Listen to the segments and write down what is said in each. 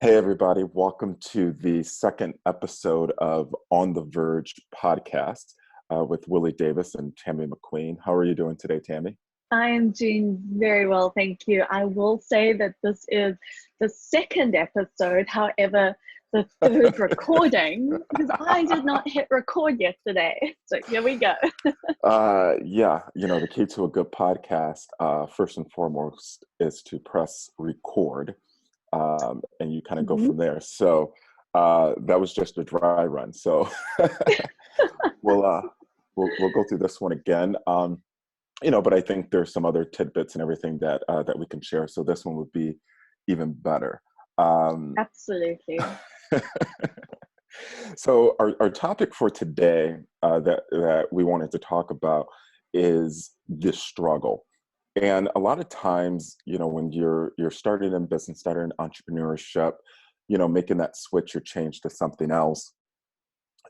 Hey, everybody. Welcome to the second episode of On the Verge podcast with Willie Davis and Tami McQueen. How are you doing today, Tami? I am doing very well, thank you. I will say that this is the second episode, however, the third recording, because I did not hit record yesterday. So here we go. The key to a good podcast, first and foremost, is to press record, and you kind of go Mhm. from there. So that was just a dry run. So we'll, uh, we'll go through this one again. But I think there's some other tidbits and everything that we can share. So this one would be even better. Absolutely. So our topic for today that we wanted to talk about is the struggle. And a lot of times, when you're starting in business, starting in entrepreneurship, making that switch or change to something else,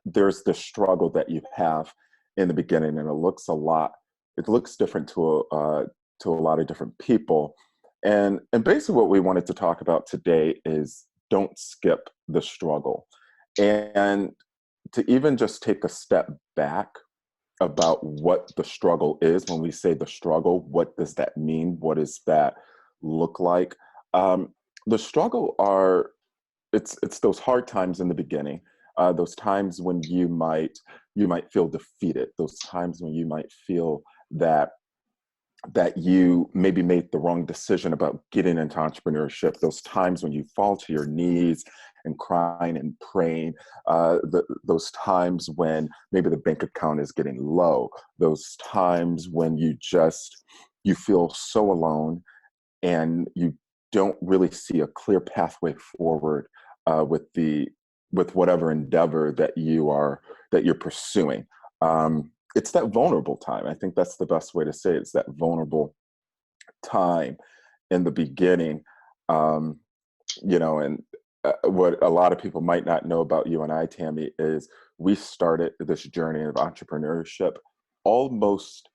there's the struggle that you have in the beginning, and it looks different to a lot of different people. And basically what we wanted to talk about today is don't skip the struggle. And to even just take a step back about what the struggle is. When we say the struggle, what does that mean? What does that look like? The struggle it's those hard times in the beginning, those times when you might feel defeated, those times when you might feel that you maybe made the wrong decision about getting into entrepreneurship, those times when you fall to your knees and crying and praying, those times when maybe the bank account is getting low, those times when you feel so alone and you don't really see a clear pathway forward with whatever endeavor that you're pursuing. It's that vulnerable time. I think that's the best way to say it. It's that vulnerable time in the beginning. And what a lot of people might not know about you and I, Tami, is we started this journey of entrepreneurship almost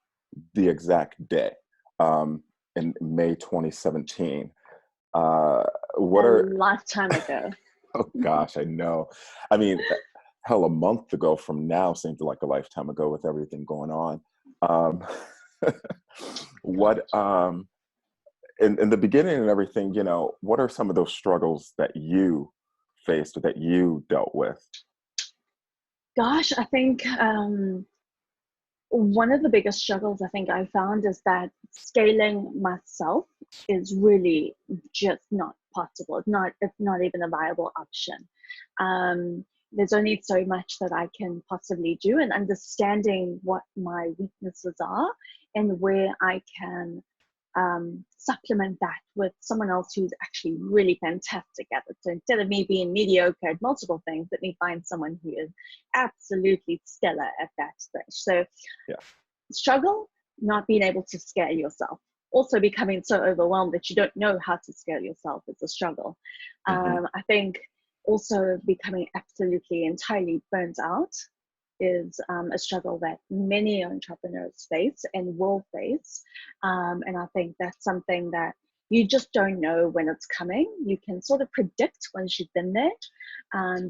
the exact day, in May 2017. What A are lifetime ago. Oh gosh, I know. I mean, hell, a month ago from now seemed like a lifetime ago with everything going on. Um, what in the beginning and everything, what are some of those struggles that you faced or that you dealt with? Gosh, I think one of the biggest struggles I think I found is that scaling myself is really just not possible. It's not even a viable option. There's only so much that I can possibly do, and understanding what my weaknesses are and where I can supplement that with someone else who's actually really fantastic at it. So instead of me being mediocre at multiple things, let me find someone who is absolutely stellar at that stage. So Yeah. struggle, not being able to scale yourself. Also becoming so overwhelmed that you don't know how to scale yourself is a struggle. Hmm. I think also becoming absolutely entirely burnt out is a struggle that many entrepreneurs face and will face. And I think that's something that you just don't know when it's coming. You can sort of predict once you've been there,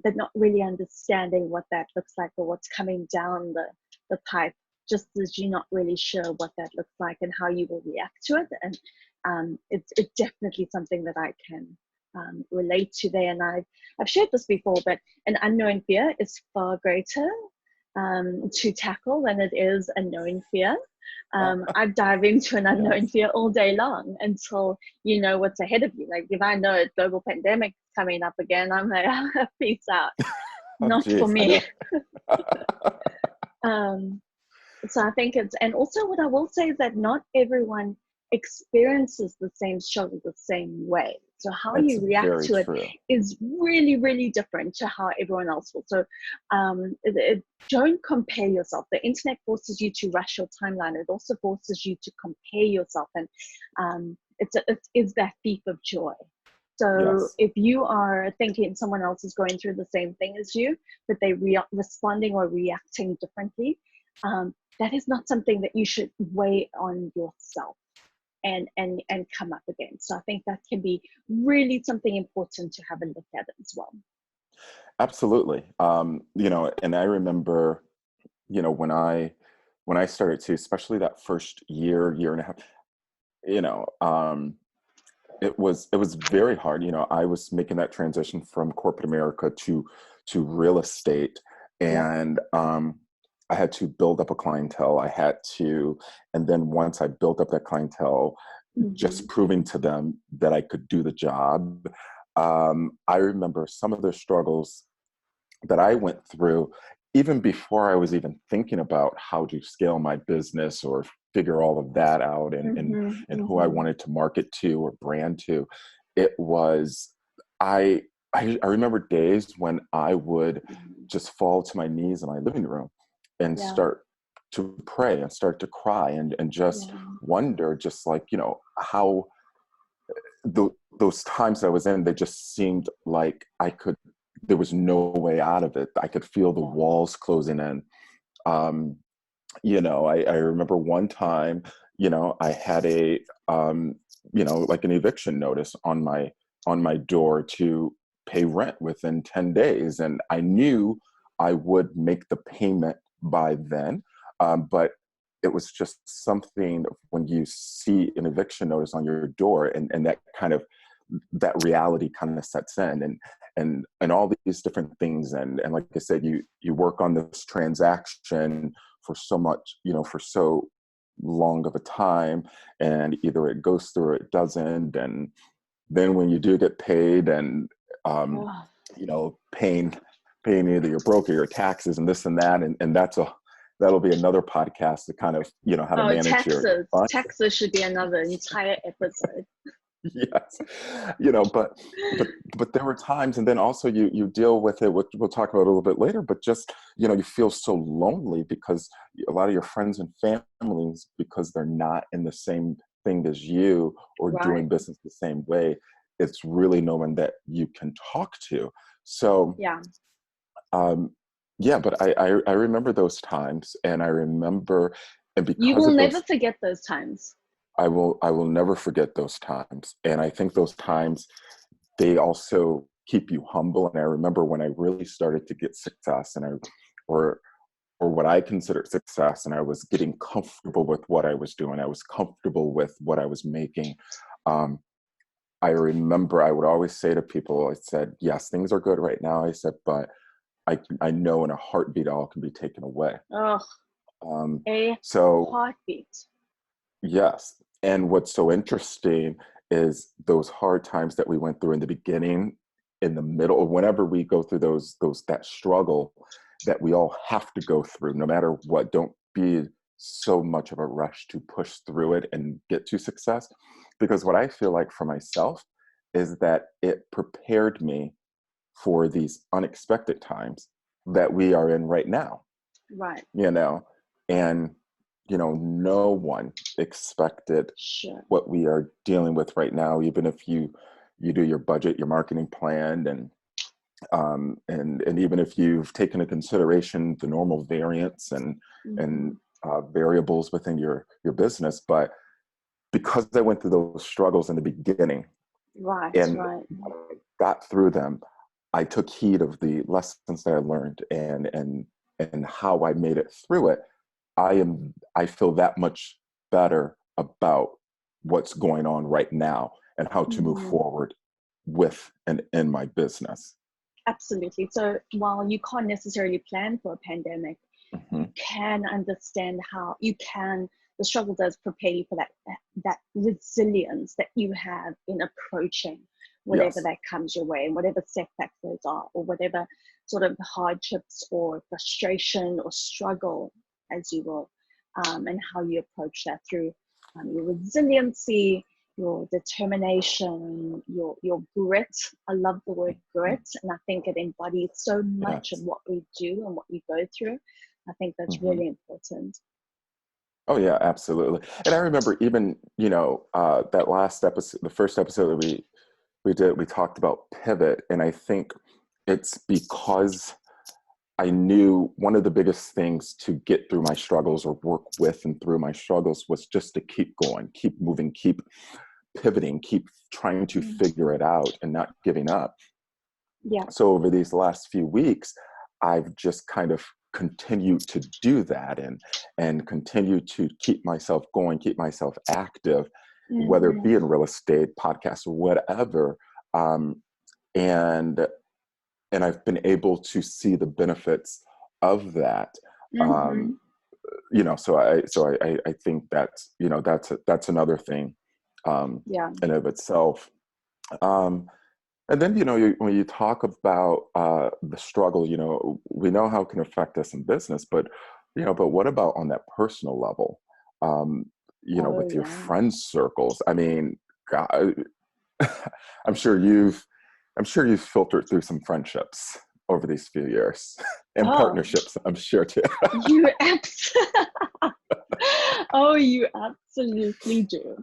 but not really understanding what that looks like or what's coming down the pipe, just as you're not really sure what that looks like and how you will react to it. And it's definitely something that I can relate to there. And I've shared this before, but an unknown fear is far greater to tackle than it is a known fear. I dive into an unknown Yes. fear all day long until you know what's ahead of you. Like if I know a global pandemic coming up again, I'm like, peace out. Oh, Not for geez, I me. know. um, so I think and also what I will say is that not everyone experiences the same struggle the same way. So how It's you react very to it true. is really, really different to how everyone else will. So don't compare yourself. The internet forces you to rush your timeline. It also forces you to compare yourself. And it is that thief of joy. So Yes. if you are thinking someone else is going through the same thing as you, but they responding or reacting differently, that is not something that you should weigh on yourself. and come up again. So I think that can be really something important to have a look at as well. Absolutely. You know, and I remember, you know, when I started to, especially that first year and a half, you know, it was very hard. You know, I was making that transition from corporate America to real estate, Yeah. and I had to build up a clientele. And then once I built up that clientele, just proving to them that I could do the job. I remember some of the struggles that I went through even before I was even thinking about how to scale my business or figure all of that out, and who I wanted to market to or brand to. It was I I remember days when I would just fall to my knees in my living room and Yeah. start to pray and start to cry and just Yeah. wonder, just like, you know, how those times I was in, they just seemed like there was no way out of it. I could feel the Yeah. walls closing in. Um, you know, I remember one time, you know, I had you know, like an eviction notice on my door to pay rent within 10 days. And I knew I would make the payment by then. But it was just something when you see an eviction notice on your door, and that reality kind of sets in, and all these different things. And like I said, you work on this transaction for so much, you know, for so long of a time, and either it goes through or it doesn't. And then when you do get paid, and um, Oh, you know, paying either your broker, your taxes, and this and that, and that'll be another podcast to kind of, you know, how to oh, manage your taxes. funds. Taxes should be another entire episode. Yes, you know, but there were times, and then also you deal with it, which we'll talk about a little bit later, but just, you know, you feel so lonely because a lot of your friends and families, because they're not in the same thing as you or Right. doing business the same way, it's really no one that you can talk to. So Yeah. um yeah, but I remember those times, and I remember, and You because will of never those, forget those times. I will never forget those times. And I think those times, they also keep you humble. And I remember when I really started to get success, or or what I considered success, and I was getting comfortable with what I was doing. I was comfortable with what I was making. Um, I remember I would always say to people, I said, yes, things are good right now. I said, but I know in a heartbeat all can be taken away. Oh, Um, a so heartbeat. yes. And what's so interesting is those hard times that we went through in the beginning, in the middle, whenever we go through that struggle that we all have to go through, no matter what. Don't be so much of a rush to push through it and get to success. Because what I feel like for myself is that it prepared me for these unexpected times that we are in right now, Right. you know. And you know, no one expected Sure. what we are dealing with right now. Even if you do your budget, your marketing plan, and even if you've taken into consideration the normal variance and Hmm. variables within your business. But because I went through those struggles in the beginning Right. and Right. got through them, I took heed of the lessons that I learned, and how I made it through it. I feel that much better about what's going on right now and how to move Mhm. forward with and in my business. Absolutely. So while you can't necessarily plan for a pandemic, you Hmm. can understand how the struggle does prepare you for that resilience that you have in approaching whatever Yes. that comes your way, and whatever setbacks those are, or whatever sort of hardships or frustration or struggle, as you will, and how you approach that through your resiliency, your determination, your grit. I love the word Mhm. grit, and I think it embodies so much of Yes. what we do and what we go through. I think that's Hmm. really important. Oh yeah, absolutely. And I remember even, you know, that last episode, the first episode that we talked about pivot, and I think it's because I knew one of the biggest things to get through my struggles or work with and through my struggles was just to keep going, keep moving, keep pivoting, keep trying to figure it out and not giving up. Yeah. So over these last few weeks, I've just kind of continued to do that and continue to keep myself going, keep myself active, whether it be in real estate, podcasts, or whatever. And I've been able to see the benefits of that. You know, so I think that's, you know, that's another thing Yeah. in of itself. And then, you know, when you talk about the struggle, you know, we know how it can affect us in business, but, you know, but what about on that personal level? You know, Oh with your yeah. friend circles. I mean, God, I'm sure you've filtered through some friendships over these few years and Oh, partnerships, I'm sure too. you oh, you absolutely do.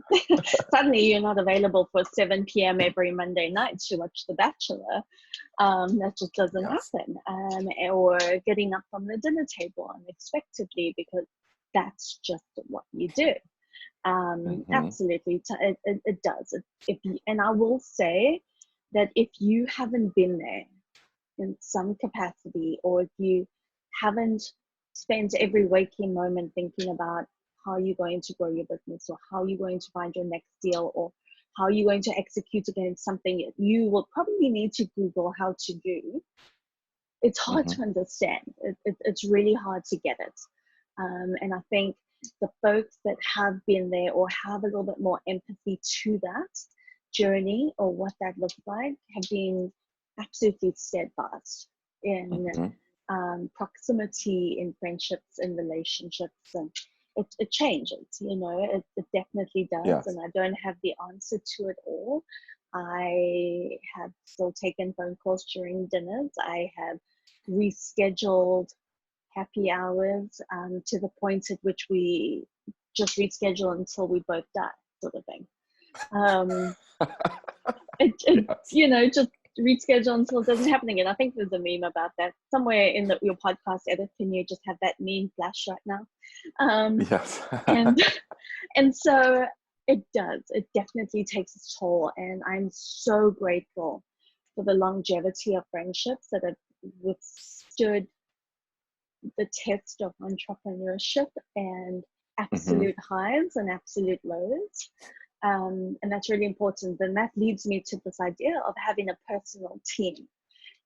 Suddenly you're not available for 7 p.m. every Monday night to watch The Bachelor. That just doesn't Yes. happen. Or getting up from the dinner table unexpectedly, because that's just what you do. Absolutely, it does. And I will say that if you haven't been there in some capacity, or if you haven't spent every waking moment thinking about how you're going to grow your business, or how you're going to find your next deal, or how you're going to execute against something you will probably need to Google how to do, it's hard to understand. It's really hard to get it. And I think the folks that have been there or have a little bit more empathy to that journey or what that looks like have been absolutely steadfast in proximity, in friendships, in relationships. And it changes, you know, it definitely does. Yes. And I don't have the answer to it all. I have still taken phone calls during dinners. I have rescheduled happy hours to the point at which we just reschedule until we both die, sort of thing. Yes. You know, just reschedule until it doesn't happen again. I think there's a meme about that somewhere in your podcast edit. Can you just have that meme flash right now? Yes. and and so it does. It definitely takes its toll, and I'm so grateful for the longevity of friendships that have withstood the test of entrepreneurship and absolute highs and absolute lows. And that's really important. And that leads me to this idea of having a personal team,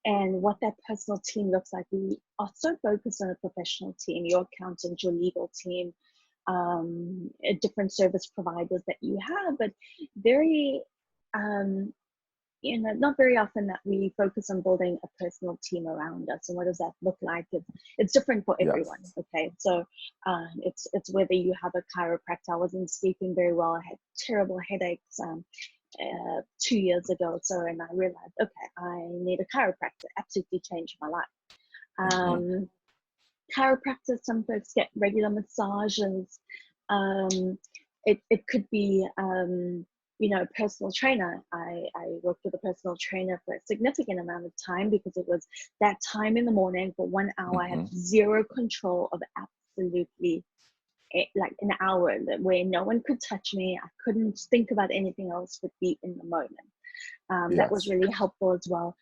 and what that personal team looks like. We are so focused on a professional team, your accountant, your legal team, different service providers that you have, but very, you know, not very often that we focus on building a personal team around us. And what does that look like? It's different for everyone. Yes. Okay, so it's whether you have a chiropractor. I wasn't sleeping very well. I had terrible headaches 2 years ago. So, and I realized, okay, I need a chiropractor. Absolutely changed my life. Chiropractor, some folks get regular massages. It could be, you know, a personal trainer. I worked with a personal trainer for a significant amount of time, because it was that time in the morning for 1 hour. I had zero control of absolutely like an hour where no one could touch me. I couldn't think about anything else but be in the moment. That was really helpful as well.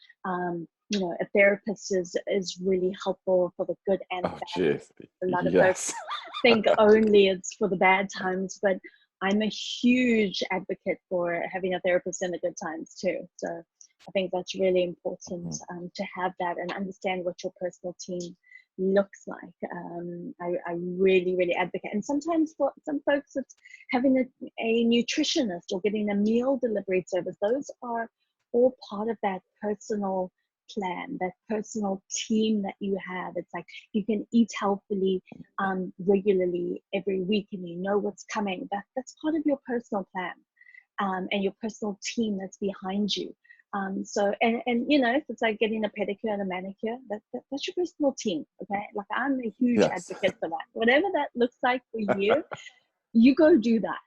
You know, a therapist is really helpful for the good and the Oh, bad. geez. A lot of folks Yes. think only it's for the bad times, but I'm a huge advocate for having a therapist in the good times too. So I think that's really important to have that and understand what your personal team looks like. I really, really advocate. And sometimes for some folks, it's having a nutritionist or getting a meal delivery service. Those are all part of that personal plan, that personal team that you have. It's like you can eat healthily regularly every week, and you know what's coming. That's part of your personal plan, and your personal team that's behind you. So and you know, if it's like getting a pedicure and a manicure, that's your personal team. Okay, like I'm a huge Yes. advocate for that. Whatever that looks like for you, you go do that.